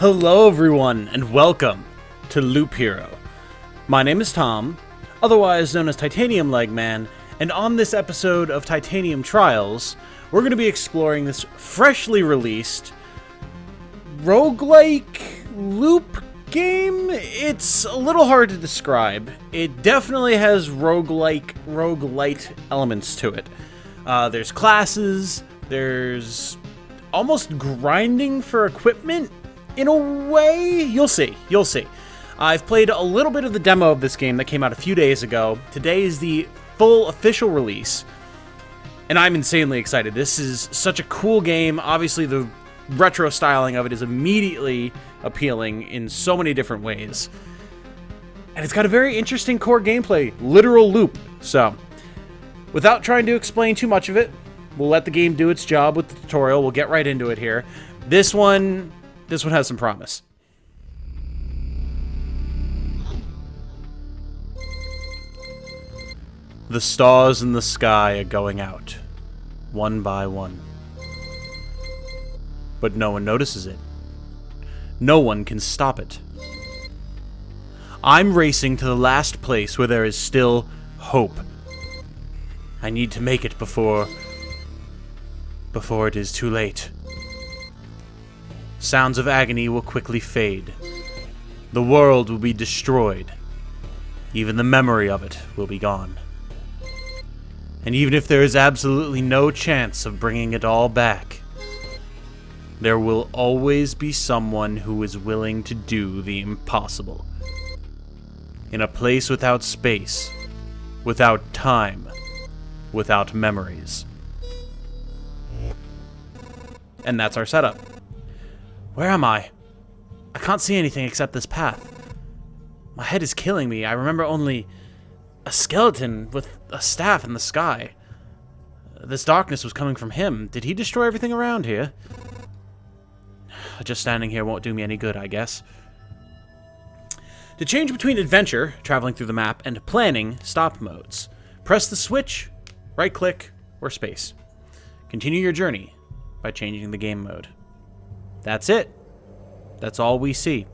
Hello everyone, and welcome to Loop Hero. My name is Tom, otherwise known as Titanium Leg Man, and on this episode of Titanium Trials, we're going to be exploring this freshly released roguelike loop game. It's a little hard to describe. It definitely has roguelite elements to it. There's classes, there's almost grinding for equipment. In a way, you'll see. I've played a little bit of the demo of this game that came out a few days ago. Today is the full official release, and I'm insanely excited. This is such a cool game. Obviously, the retro styling of it is immediately appealing in so many different ways. And it's got a very interesting core gameplay, literal loop. So, without trying to explain too much of it, we'll let the game do its job with the tutorial. We'll get right into it here. This one has some promise. The stars in the sky are going out, one by one. But no one notices it. No one can stop it. I'm racing to the last place where there is still hope. I need to make it before it is too late. Sounds of agony will quickly fade. The world will be destroyed. Even the memory of it will be gone. And even if there is absolutely no chance of bringing it all back, there will always be someone who is willing to do the impossible. In a place without space, without time, without memories. And that's our setup. Where am I? I can't see anything except this path. My head is killing me. I remember only a skeleton with a staff in the sky. This darkness was coming from him. Did he destroy everything around here? Just standing here won't do me any good, I guess. To change between adventure, traveling through the map, and planning, stop modes, press the switch, right-click, or space. Continue your journey by changing the game mode. That's it. That's all we see.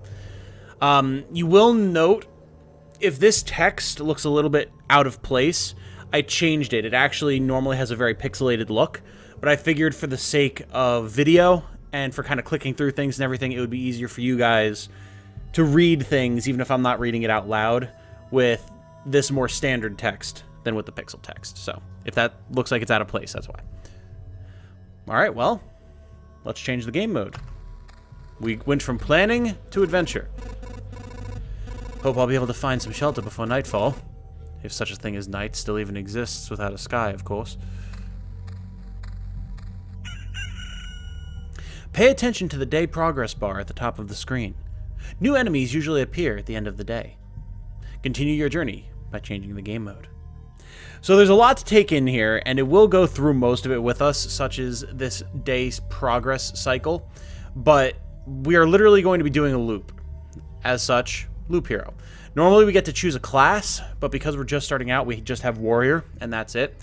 You will note, if this text looks a little bit out of place, I changed it. It actually normally has a very pixelated look, but I figured for the sake of video and for kind of clicking through things and everything, it would be easier for you guys to read things, even if I'm not reading it out loud, with this more standard text than with the pixel text. So if that looks like it's out of place, that's why. All right, well, let's change the game mode. We went from planning to adventure. Hope I'll be able to find some shelter before nightfall. If such a thing as night still even exists without a sky, of course. Pay attention to the day progress bar at the top of the screen. New enemies usually appear at the end of the day. Continue your journey by changing the game mode. So there's a lot to take in here, and it will go through most of it with us, such as this day's progress cycle. But we are literally going to be doing a loop. As such, Loop Hero. Normally we get to choose a class, but because we're just starting out, we just have Warrior, and that's it.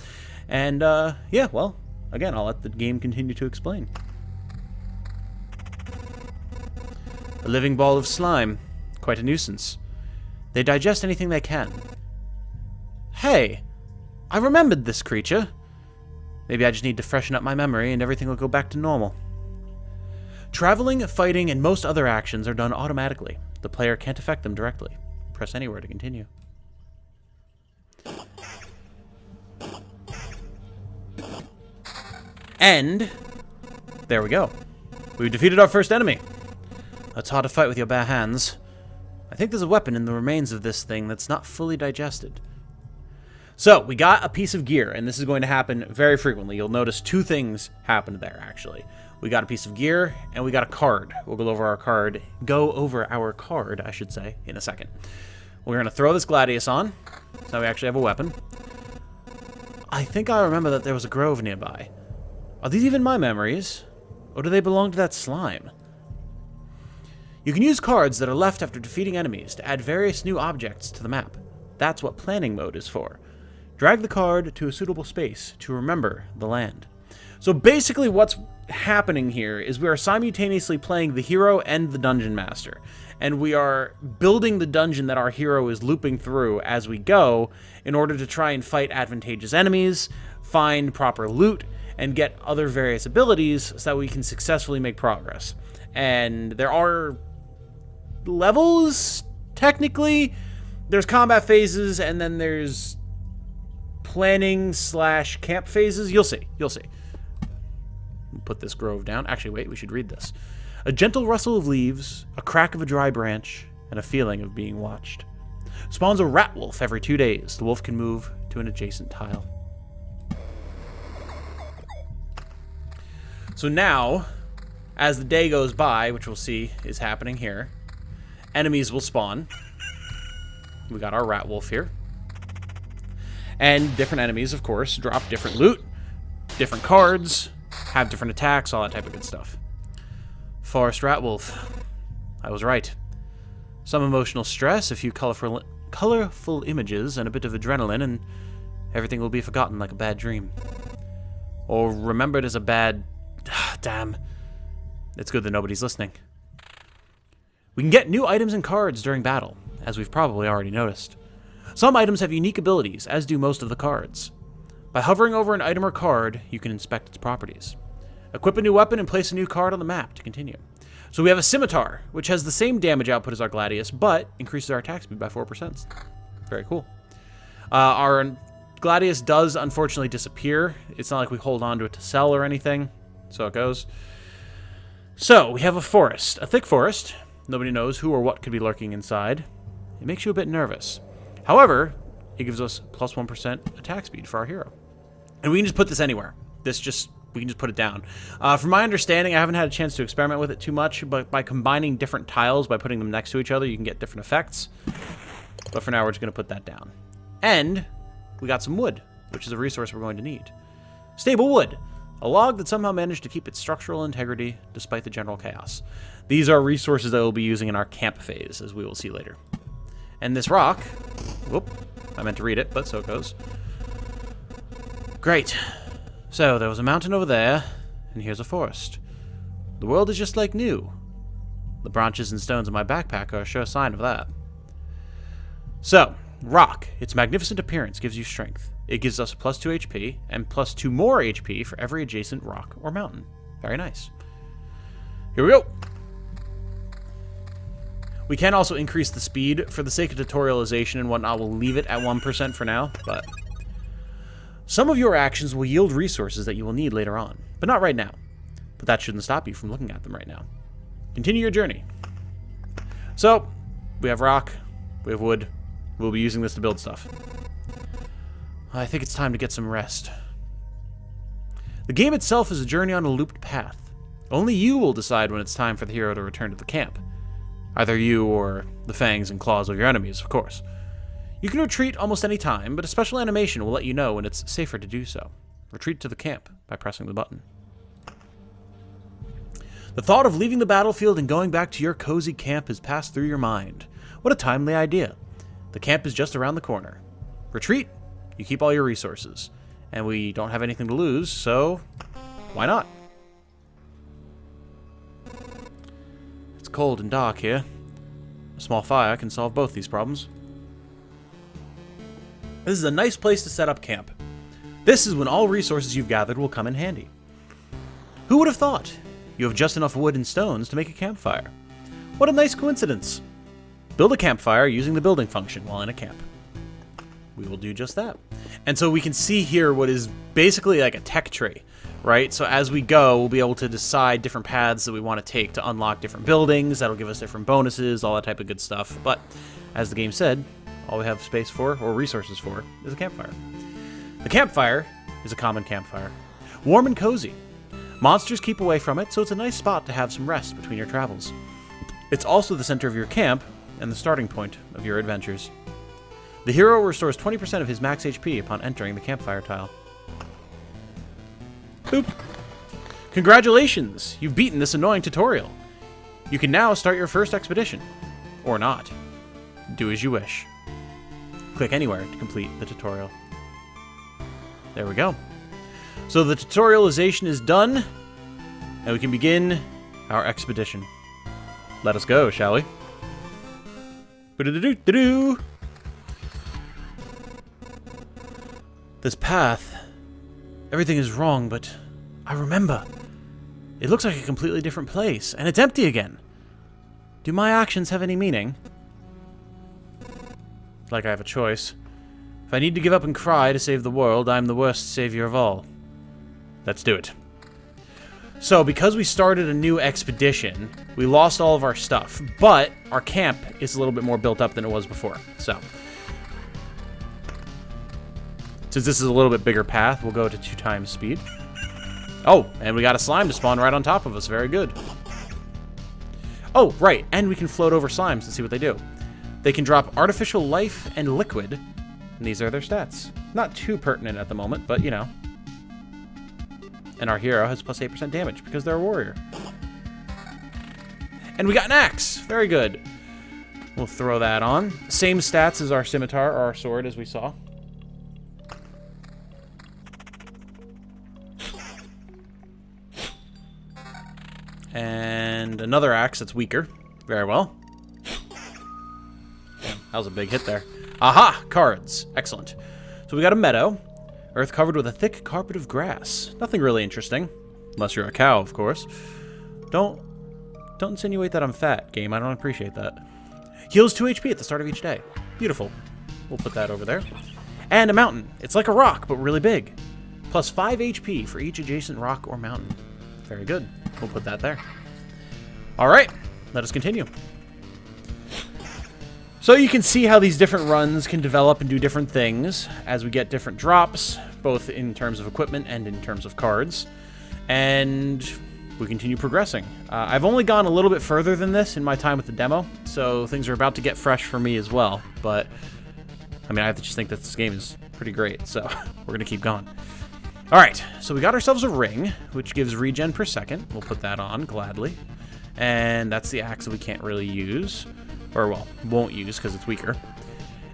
And, yeah, well, again, I'll let the game continue to explain. A living ball of slime. Quite a nuisance. They digest anything they can. Hey, I remembered this creature. Maybe I just need to freshen up my memory and everything will go back to normal. Traveling, fighting, and most other actions are done automatically. The player can't affect them directly. Press anywhere to continue. And there we go. We've defeated our first enemy. It's hard to fight with your bare hands. I think there's a weapon in the remains of this thing that's not fully digested. So, we got a piece of gear, and this is going to happen very frequently. You'll notice two things happened there, actually. We got a piece of gear, and we got a card. We'll go over our card, I should say, in a second. We're going to throw this Gladius on, so we actually have a weapon. I think I remember that there was a grove nearby. Are these even my memories? Or do they belong to that slime? You can use cards that are left after defeating enemies to add various new objects to the map. That's what planning mode is for. Drag the card to a suitable space to remember the land. So basically what's happening here is we are simultaneously playing the hero and the dungeon master. And we are building the dungeon that our hero is looping through as we go in order to try and fight advantageous enemies, find proper loot, and get other various abilities so that we can successfully make progress. And there are levels, technically. There's combat phases, and then there's planning/camp phases. You'll see. You'll see. Put this grove down. Actually, wait, we should read this. A gentle rustle of leaves, a crack of a dry branch, and a feeling of being watched. Spawns a rat wolf every 2 days. The wolf can move to an adjacent tile. So now, as the day goes by, which we'll see is happening here, enemies will spawn. We got our rat wolf here. And different enemies, of course, drop different loot, different cards, have different attacks, all that type of good stuff. Forest rat wolf. I was right. Some emotional stress, a few colorful images, and a bit of adrenaline, and everything will be forgotten like a bad dream. Or remembered as a bad... Damn. It's good that nobody's listening. We can get new items and cards during battle, as we've probably already noticed. Some items have unique abilities, as do most of the cards. By hovering over an item or card, you can inspect its properties. Equip a new weapon and place a new card on the map to continue. So we have a scimitar, which has the same damage output as our gladius, but increases our attack speed by 4%. Very cool. Our gladius does unfortunately disappear. It's not like we hold on to it to sell or anything. So it goes. So we have a forest, a thick forest. Nobody knows who or what could be lurking inside. It makes you a bit nervous. However, it gives us plus 1% attack speed for our hero. And we can just put this anywhere. We can just put it down. From my understanding, I haven't had a chance to experiment with it too much, but by combining different tiles, by putting them next to each other, you can get different effects. But for now, we're just going to put that down. And we got some wood, which is a resource we're going to need. Stable wood. A log that somehow managed to keep its structural integrity despite the general chaos. These are resources that we'll be using in our camp phase, as we will see later. And this rock... Whoop. I meant to read it, but so it goes. Great. So, there was a mountain over there, and here's a forest. The world is just like new. The branches and stones in my backpack are a sure sign of that. So, rock. Its magnificent appearance gives you strength. It gives us plus 2 HP, and plus 2 more HP for every adjacent rock or mountain. Very nice. Here we go! We can also increase the speed. For the sake of tutorialization and whatnot, we'll leave it at 1% for now, but... Some of your actions will yield resources that you will need later on, but not right now. But that shouldn't stop you from looking at them right now. Continue your journey. So, we have rock, we have wood. We'll be using this to build stuff. I think it's time to get some rest. The game itself is a journey on a looped path. Only you will decide when it's time for the hero to return to the camp. Either you or the fangs and claws of your enemies, of course. You can retreat almost any time, but a special animation will let you know when it's safer to do so. Retreat to the camp by pressing the button. The thought of leaving the battlefield and going back to your cozy camp has passed through your mind. What a timely idea. The camp is just around the corner. Retreat, you keep all your resources. And we don't have anything to lose, so why not? It's cold and dark here. A small fire can solve both these problems. This is a nice place to set up camp. This is when all resources you've gathered will come in handy. Who would have thought? You have just enough wood and stones to make a campfire. What a nice coincidence. Build a campfire using the building function while in a camp. We will do just that. And so we can see here what is basically like a tech tree, right? So as we go, we'll be able to decide different paths that we want to take to unlock different buildings. That'll give us different bonuses, all that type of good stuff. But as the game said, all we have space for, or resources for, is a campfire. The campfire is a common campfire. Warm and cozy. Monsters keep away from it, so it's a nice spot to have some rest between your travels. It's also the center of your camp, and the starting point of your adventures. The hero restores 20% of his max HP upon entering the campfire tile. Boop. Congratulations! You've beaten this annoying tutorial. You can now start your first expedition. Or not. Do as you wish. Click anywhere to complete the tutorial. There we go. So the tutorialization is done, and we can begin our expedition. Let us go, shall we? Ba-do-do-do-do-do. This path, everything is wrong, but I remember. It looks like a completely different place, and it's empty again. Do my actions have any meaning? Like I have a choice. If I need to give up and cry to save the world, I'm the worst savior of all. Let's do it. So, because we started a new expedition, we lost all of our stuff, but our camp is a little bit more built up than it was before. So, since this is a little bit bigger path, we'll go to 2 times speed. Oh, and we got a slime to spawn right on top of us. Very good. Oh, right, and we can float over slimes and see what they do. They can drop artificial life and liquid, and these are their stats. Not too pertinent at the moment, but you know. And our hero has plus 8% damage because they're a warrior. And we got an axe. Very good. We'll throw that on. Same stats as our scimitar or our sword, as we saw. And another axe that's weaker. Very well. Damn, that was a big hit there. Aha! Cards. Excellent. So we got a meadow. Earth covered with a thick carpet of grass. Nothing really interesting. Unless you're a cow, of course. Don't insinuate that I'm fat, game. I don't appreciate that. Heals 2 HP at the start of each day. Beautiful. We'll put that over there. And a mountain. It's like a rock, but really big. Plus 5 HP for each adjacent rock or mountain. Very good. We'll put that there. Alright, let us continue. So you can see how these different runs can develop and do different things as we get different drops, both in terms of equipment and in terms of cards. And we continue progressing. I've only gone a little bit further than this in my time with the demo, so things are about to get fresh for me as well. But, I mean, I just think that this game is pretty great, so we're going to keep going. Alright, so we got ourselves a ring, which gives regen per second. We'll put that on, gladly. And that's the axe that we can't really use. Or, well, won't use because it's weaker.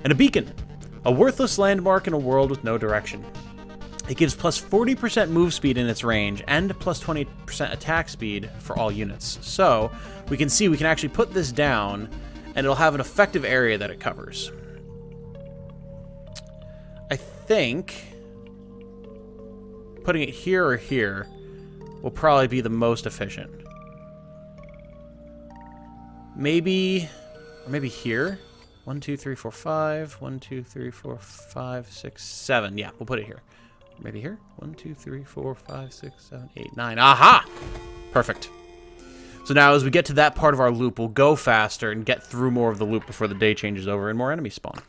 And a beacon. A worthless landmark in a world with no direction. It gives plus 40% move speed in its range and plus 20% attack speed for all units. So, we can see we can actually put this down and it'll have an effective area that it covers. I think putting it here or here will probably be the most efficient. Maybe... or maybe here. 1, 2, 3, 4, 5. 1, 2, 3, 4, 5, 6, 7. Yeah, we'll put it here. Maybe here. 1, 2, 3, 4, 5, 6, 7, 8, 9. Aha! Perfect. So now as we get to that part of our loop, we'll go faster and get through more of the loop before the day changes over and more enemies spawn.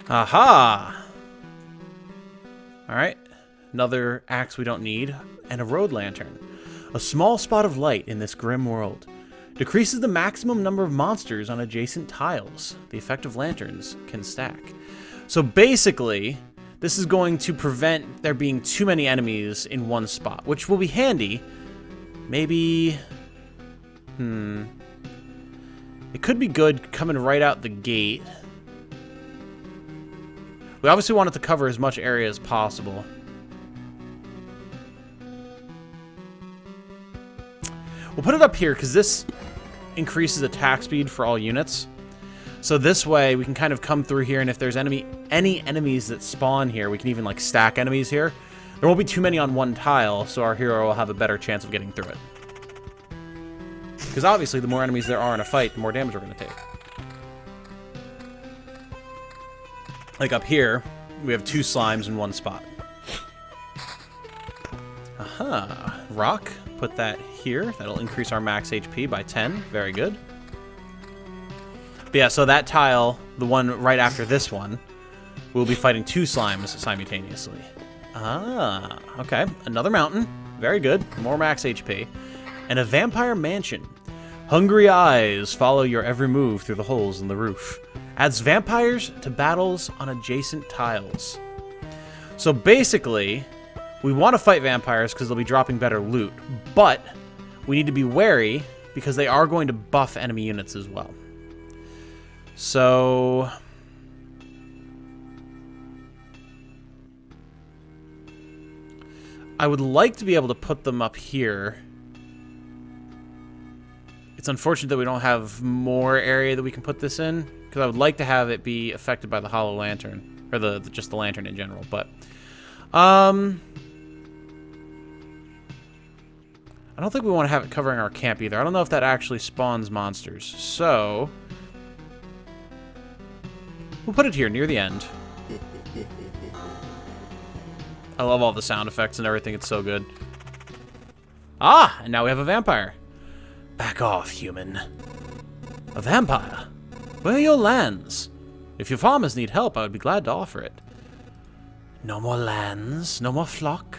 Aha! Alright. Another axe we don't need. And a road lantern. A small spot of light in this grim world. Decreases the maximum number of monsters on adjacent tiles. The effect of lanterns can stack. So basically, this is going to prevent there being too many enemies in one spot, which will be handy. Maybe... It could be good coming right out the gate. We obviously want it to cover as much area as possible. We'll put it up here because this increases attack speed for all units. So this way we can kind of come through here, and if there's any enemies that spawn here, we can even like stack enemies here. There won't be too many on one tile, so our hero will have a better chance of getting through it. Because obviously the more enemies there are in a fight, the more damage we're going to take. Like up here, we have 2 slimes in one spot. Aha. Rock. Put that here. That'll increase our max HP by 10. Very good. But yeah, so that tile, the one right after this one, we'll be fighting 2 slimes simultaneously. Ah, okay. Another mountain. Very good. More max HP. And a vampire mansion. Hungry eyes follow your every move through the holes in the roof. Adds vampires to battles on adjacent tiles. So basically, we want to fight vampires because they'll be dropping better loot, but we need to be wary because they are going to buff enemy units as well. So I would like to be able to put them up here. It's unfortunate that we don't have more area that we can put this in, because I would like to have it be affected by the hollow lantern, or just the lantern in general. But I don't think we want to have it covering our camp either. I don't know if that actually spawns monsters, so we'll put it here near the end. I love all the sound effects and everything. It's so good. Ah, and now we have a vampire. Back off, human. A vampire? Where are your lands? If your farmers need help, I would be glad to offer it. No more lands, no more flock.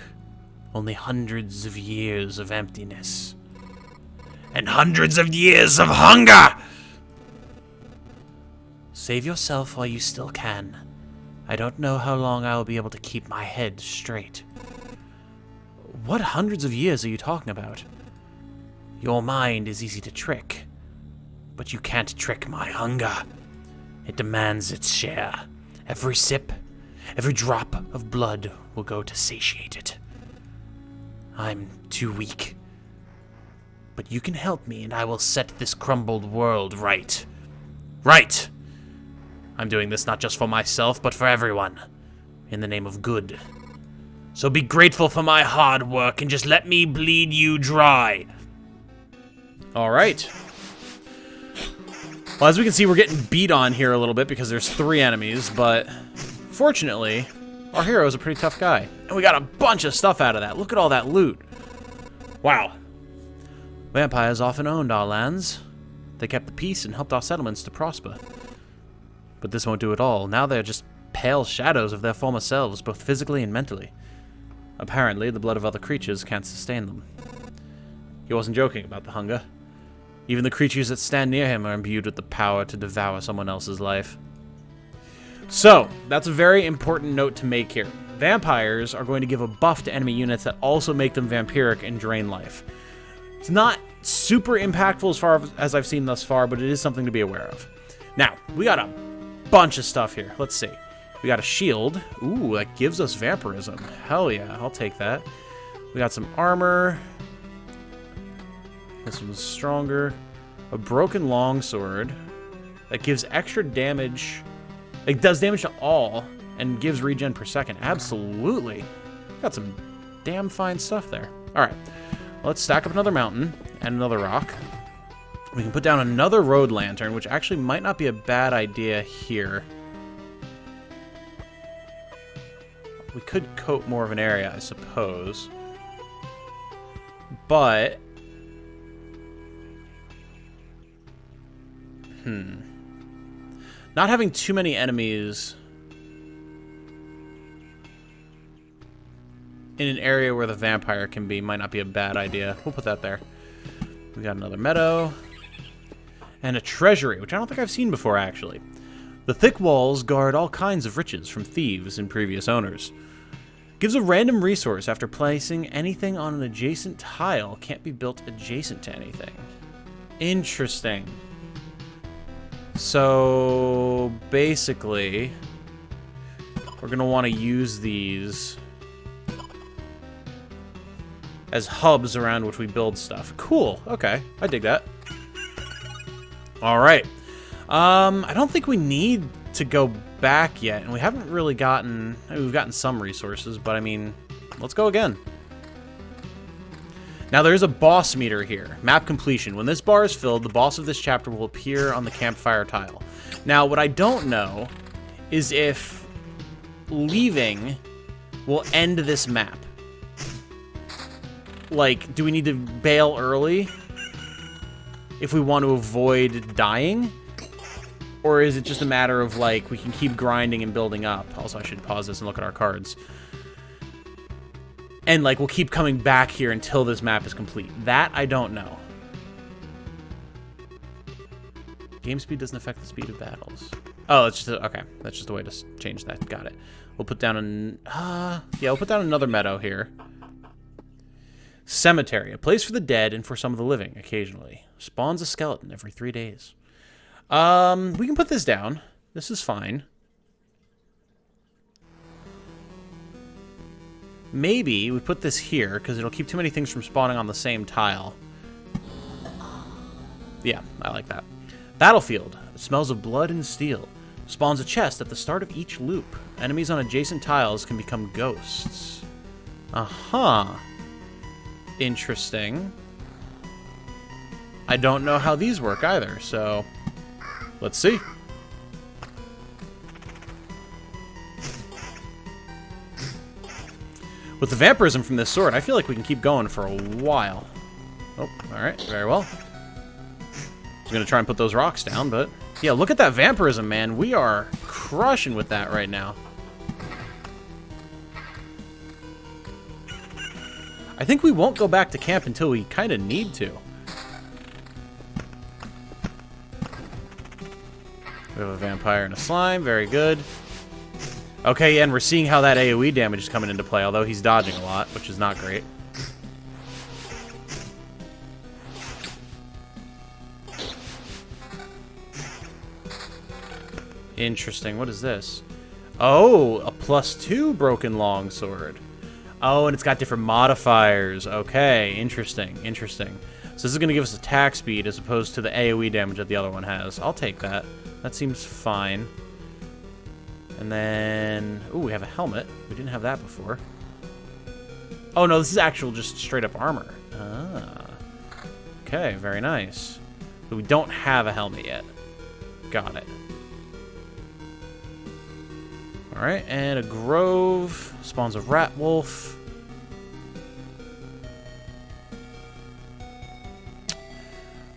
Only hundreds of years of emptiness. And hundreds of years of hunger! Save yourself while you still can. I don't know how long I will be able to keep my head straight. What hundreds of years are you talking about? Your mind is easy to trick, but you can't trick my hunger. It demands its share. Every sip, every drop of blood will go to satiate it. I'm too weak. But you can help me, and I will set this crumbled world right. Right! I'm doing this not just for myself, but for everyone. In the name of good. So be grateful for my hard work, and just let me bleed you dry. Alright. Well, as we can see, we're getting beat on here a little bit because there's 3 enemies, but fortunately, our hero is a pretty tough guy. And we got a bunch of stuff out of that. Look at all that loot. Wow. Vampires often owned our lands. They kept the peace and helped our settlements to prosper. But this won't do it all. Now they're just pale shadows of their former selves, both physically and mentally. Apparently, the blood of other creatures can't sustain them. He wasn't joking about the hunger. Even the creatures that stand near him are imbued with the power to devour someone else's life. So, that's a very important note to make here. Vampires are going to give a buff to enemy units that also make them vampiric and drain life. It's not super impactful as far as I've seen thus far, but it is something to be aware of. Now, we got a bunch of stuff here. Let's see. We got a shield. Ooh, that gives us vampirism. Hell yeah, I'll take that. We got some armor. This one's stronger. A broken longsword that gives extra damage. It does damage to all and gives regen per second. Absolutely. Got some damn fine stuff there. Alright. Let's stack up another mountain and another rock. We can put down another road lantern, which actually might not be a bad idea here. We could coat more of an area, I suppose. But not having too many enemies in an area where the vampire can be might not be a bad idea. We'll put that there. We got another meadow. And a treasury, which I don't think I've seen before, actually. The thick walls guard all kinds of riches from thieves and previous owners. Gives a random resource after placing anything on an adjacent tile. Can't be built adjacent to anything. Interesting. So, basically, we're going to want to use these as hubs around which we build stuff. Cool. Okay. I dig that. All right. I don't think we need to go back yet, and we haven't really gotten... I mean, we've gotten some resources, but I mean, let's go again. Now, there's a boss meter here. Map completion. When this bar is filled, the boss of this chapter will appear on the campfire tile. Now, what I don't know is if leaving will end this map. Like, do we need to bail early if we want to avoid dying? Or is it just a matter of, like, we can keep grinding and building up? Also, I should pause this and look at our cards. And, like, we'll keep coming back here until this map is complete. That, I don't know. Game speed doesn't affect the speed of battles. Oh, that's just okay. That's just a way to change that. Got it. We'll put down an... yeah, we'll put down another meadow here. Cemetery. A place for the dead and for some of the living, occasionally. Spawns a skeleton every 3 days. We can put this down. This is fine. maybe we put this here, because it'll keep too many things from spawning on the same tile. Yeah, I like that. Battlefield. It smells of blood and steel. Spawns a chest at the start of each loop. Enemies on adjacent tiles can become ghosts. Uh-huh. Interesting. I don't know how these work either, so let's see. With the vampirism from this sword, I feel like we can keep going for a while. Oh, alright, very well. I was going to try and put those rocks down, but yeah, look at that vampirism, man. We are crushing with that right now. I think we won't go back to camp until we kind of need to. We have a vampire and a slime. Very good. Okay, yeah, and we're seeing how that AoE damage is coming into play, although he's dodging a lot, which is not great. Interesting. What is this? Oh, a +2 broken longsword. Oh, and it's got different modifiers. Okay, interesting, interesting. So this is going to give us attack speed as opposed to the AoE damage that the other one has. I'll take that. That seems fine. And then... ooh, we have a helmet. We didn't have that before. Oh, no, this is actual just straight-up armor. Ah. Okay, very nice. But we don't have a helmet yet. Got it. Alright, and a grove. Spawns a rat wolf.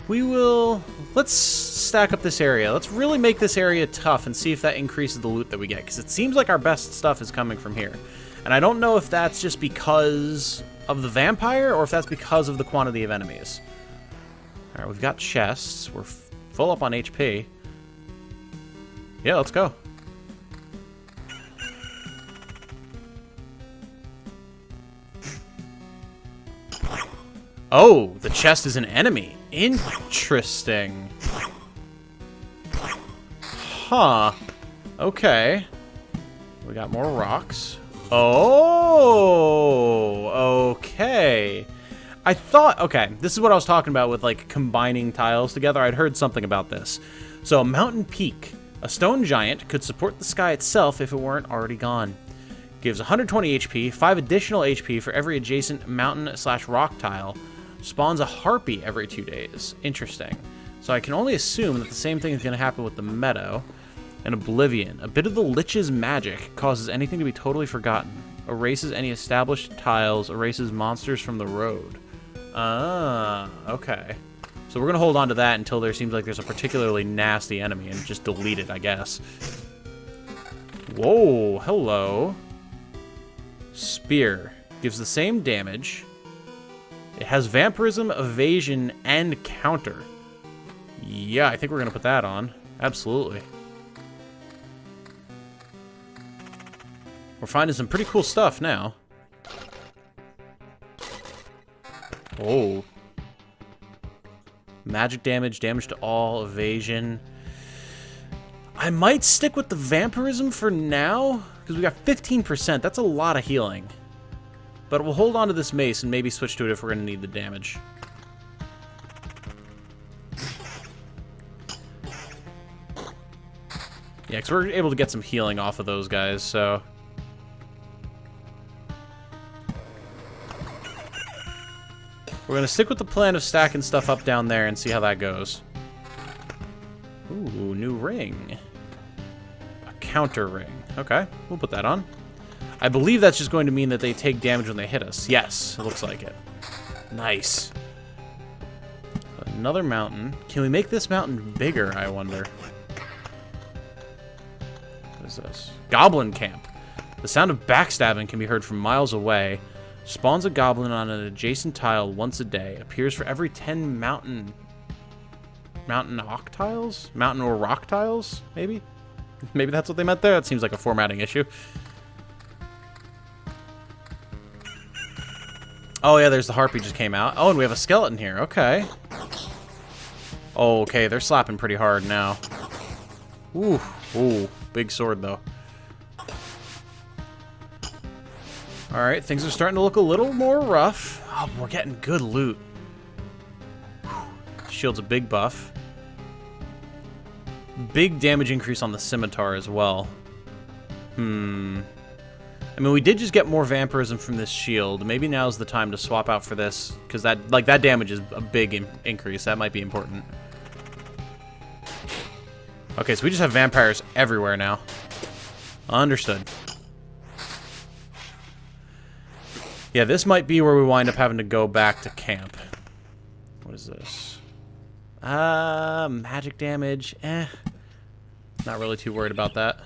We will... let's stack up this area. Let's really make this area tough and see if that increases the loot that we get. Because it seems like our best stuff is coming from here. And I don't know if that's just because of the vampire or if that's because of the quantity of enemies. Alright, we've got chests. We're full up on HP. Yeah, let's go. Oh, the chest is an enemy. Interesting. Huh. Okay. We got more rocks. Oh, okay. I thought, okay, this is what I was talking about with, like, combining tiles together. I'd heard something about this. So, Mountain Peak. A stone giant could support the sky itself if it weren't already gone. Gives 120 HP, 5 additional HP for every adjacent mountain/rock tile. Spawns a harpy every 2 days. Interesting. So I can only assume that the same thing is going to happen with the meadow. And Oblivion. A bit of the Lich's magic causes anything to be totally forgotten. Erases any established tiles. Erases monsters from the road. Ah, okay. So we're going to hold on to that until there seems like there's a particularly nasty enemy and just delete it, I guess. Whoa, hello. Spear. Gives the same damage. It has vampirism, evasion, and counter. Yeah, I think we're going to put that on. Absolutely. We're finding some pretty cool stuff now. Oh. Magic damage, damage to all, evasion. I might stick with the vampirism for now, because we got 15%. That's a lot of healing. But we'll hold on to this mace and maybe switch to it if we're going to need the damage. Yeah, because we're able to get some healing off of those guys, so... we're going to stick with the plan of stacking stuff up down there and see how that goes. Ooh, new ring. A counter ring. Okay, we'll put that on. I believe that's just going to mean that they take damage when they hit us. Yes, it looks like it. Nice. Another mountain. Can we make this mountain bigger, I wonder? What is this? Goblin camp. The sound of backstabbing can be heard from miles away. Spawns a goblin on an adjacent tile once a day. Appears for every 10 mountain octiles? Mountain or rock tiles, maybe? Maybe that's what they meant there? That seems like a formatting issue. Oh, yeah, there's the harpy just came out. Oh, and we have a skeleton here. Okay. Oh, okay, they're slapping pretty hard now. Ooh, ooh, big sword, though. Alright, things are starting to look a little more rough. Oh, we're getting good loot. Shield's a big buff. Big damage increase on the scimitar as well. I mean, we did just get more vampirism from this shield. Maybe now's the time to swap out for this, because that damage is a big increase. That might be important. Okay, so we just have vampires everywhere now. Understood. Yeah, this might be where we wind up having to go back to camp. What is this? Magic damage. Not really too worried about that.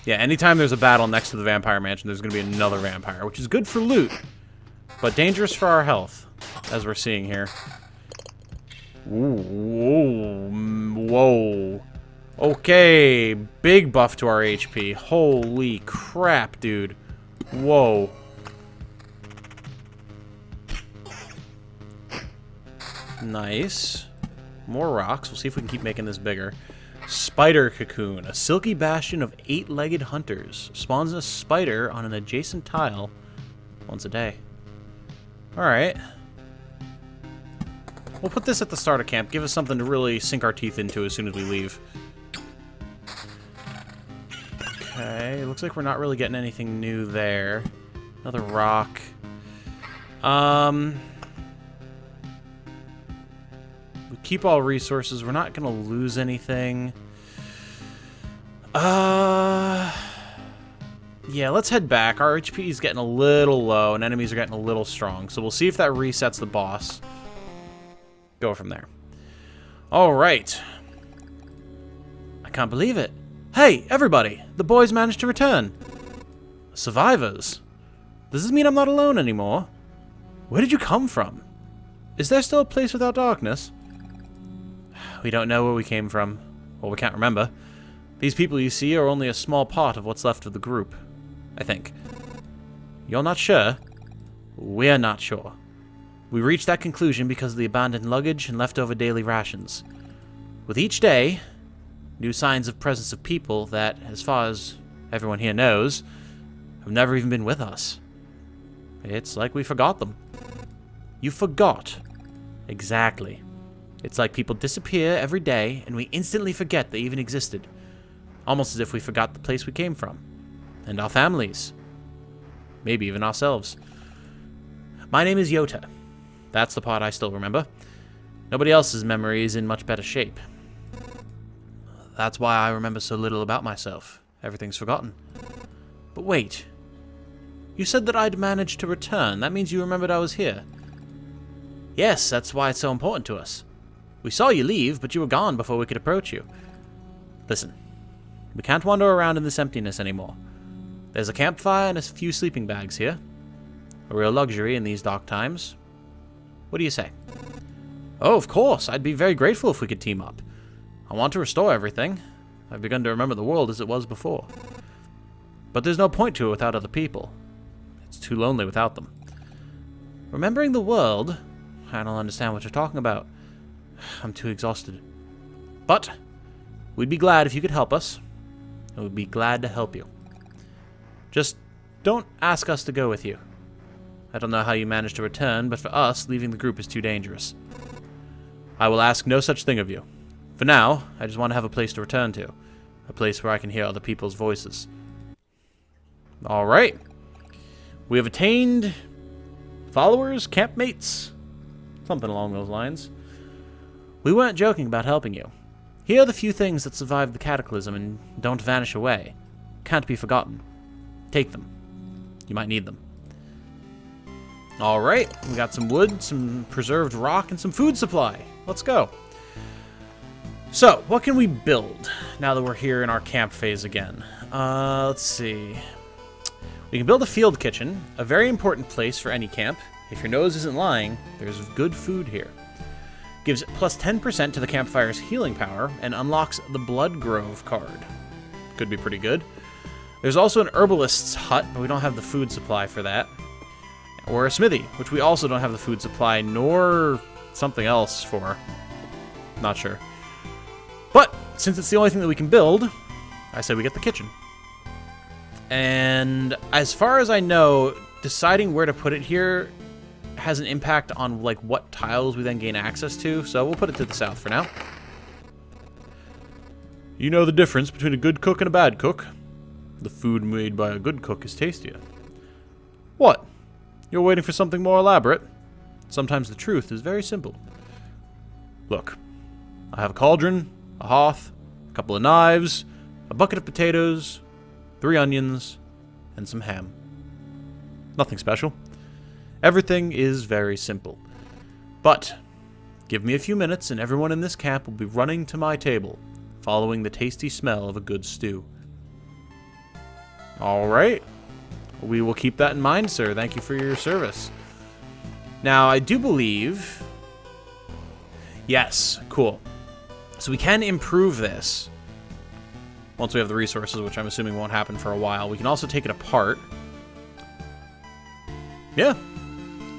Yeah, anytime there's a battle next to the vampire mansion, there's going to be another vampire, which is good for loot, but dangerous for our health, as we're seeing here. Ooh, whoa. Okay, big buff to our HP. Holy crap, dude. Whoa. Nice. More rocks. We'll see if we can keep making this bigger. Spider cocoon. A silky bastion of 8-legged hunters. Spawns a spider on an adjacent tile once a day. Alright. We'll put this at the start of camp. Give us something to really sink our teeth into as soon as we leave. Okay, looks like we're not really getting anything new there. Another rock. We keep all resources. We're not gonna lose anything. Yeah, let's head back. Our HP is getting a little low, and enemies are getting a little strong. So we'll see if that resets the boss. Go from there. All right. I can't believe it. Hey, everybody! The boys managed to return. Survivors? Does this mean I'm not alone anymore? Where did you come from? Is there still a place without darkness? We don't know where we came from. Well, we can't remember. These people you see are only a small part of what's left of the group, I think. You're not sure? We're not sure. We reached that conclusion because of the abandoned luggage and leftover daily rations. With each day, new signs of presence of people that, as far as everyone here knows, have never even been with us. It's like we forgot them. You forgot. Exactly. It's like people disappear every day, and we instantly forget they even existed. Almost as if we forgot the place we came from. And our families. Maybe even ourselves. My name is Yota. That's the part I still remember. Nobody else's memory is in much better shape. That's why I remember so little about myself. Everything's forgotten. But wait. You said that I'd managed to return. That means you remembered I was here. Yes, that's why it's so important to us. We saw you leave, but you were gone before we could approach you. Listen. We can't wander around in this emptiness anymore. There's a campfire and a few sleeping bags here. A real luxury in these dark times. What do you say? Oh, of course. I'd be very grateful if we could team up. I want to restore everything. I've begun to remember the world as it was before. But there's no point to it without other people. It's too lonely without them. Remembering the world? I don't understand what you're talking about. I'm too exhausted. But we'd be glad if you could help us. And we'd be glad to help you. Just don't ask us to go with you. I don't know how you managed to return, but for us, leaving the group is too dangerous. I will ask no such thing of you. For now, I just want to have a place to return to. A place where I can hear other people's voices. Alright. We have attained followers, campmates, something along those lines. We weren't joking about helping you. Here are the few things that survived the cataclysm and don't vanish away. Can't be forgotten. Take them. You might need them. Alright, we got some wood, some preserved rock, and some food supply. Let's go. So, what can we build now that we're here in our camp phase again? Let's see. We can build a field kitchen, a very important place for any camp. If your nose isn't lying, there's good food here. Gives plus 10% to the campfire's healing power, and unlocks the Blood Grove card. Could be pretty good. There's also an herbalist's hut, but we don't have the food supply for that. Or a smithy, which we also don't have the food supply, nor something else for. Not sure. But, since it's the only thing that we can build, I say we get the kitchen. And as far as I know, deciding where to put it here has an impact on like what tiles we then gain access to, so we'll put it to the south for now. You know the difference between a good cook and a bad cook. The food made by a good cook is tastier. What? You're waiting for something more elaborate? Sometimes the truth is very simple. Look, I have a cauldron, a hearth, a couple of knives, a bucket of potatoes, 3 onions, and some ham. Nothing special. Everything is very simple. But give me a few minutes and everyone in this camp will be running to my table, following the tasty smell of a good stew. Alright. We will keep that in mind, sir. Thank you for your service. Now, I do believe... Yes, cool. So we can improve this once we have the resources, which I'm assuming won't happen for a while. We can also take it apart. Yeah.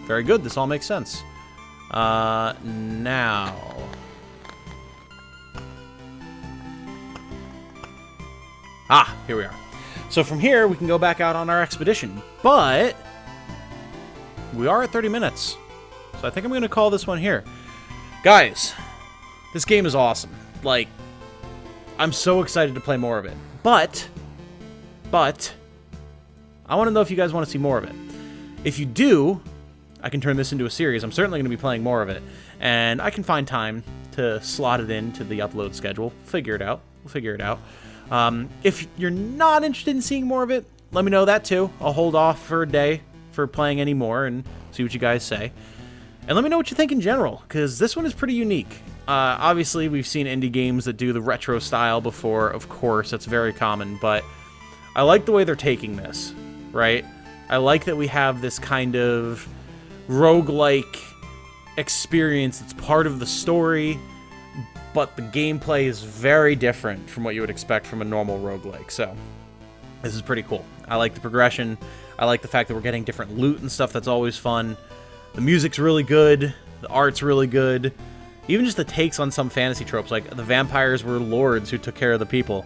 Very good. This all makes sense. Now... Ah, here we are. So from here, we can go back out on our expedition. But we are at 30 minutes. So I think I'm going to call this one here. Guys, this game is awesome. Like, I'm so excited to play more of it. But, I want to know if you guys want to see more of it. If you do, I can turn this into a series. I'm certainly going to be playing more of it. And I can find time to slot it into the upload schedule. Figure it out. We'll figure it out. If you're not interested in seeing more of it, let me know that too. I'll hold off for a day for playing any more and see what you guys say. And let me know what you think in general, because this one is pretty unique. Obviously, we've seen indie games that do the retro style before, of course, that's very common, but I like the way they're taking this, right? I like that we have this kind of roguelike experience that's part of the story, but the gameplay is very different from what you would expect from a normal roguelike, so this is pretty cool. I like the progression. I like the fact that we're getting different loot and stuff. That's always fun. The music's really good. The art's really good. Even just the takes on some fantasy tropes, like the vampires were lords who took care of the people.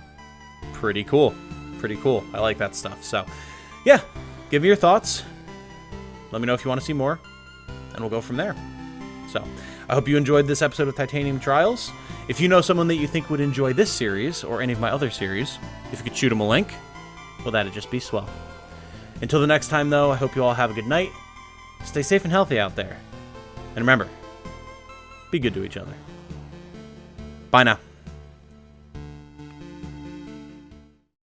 Pretty cool. Pretty cool. I like that stuff. So, yeah. Give me your thoughts. Let me know if you want to see more, and we'll go from there. So, I hope you enjoyed this episode of Titanium Trials. If you know someone that you think would enjoy this series, or any of my other series, if you could shoot them a link, well, that'd just be swell. Until the next time, though, I hope you all have a good night. Stay safe and healthy out there. And remember, be good to each other. Bye now.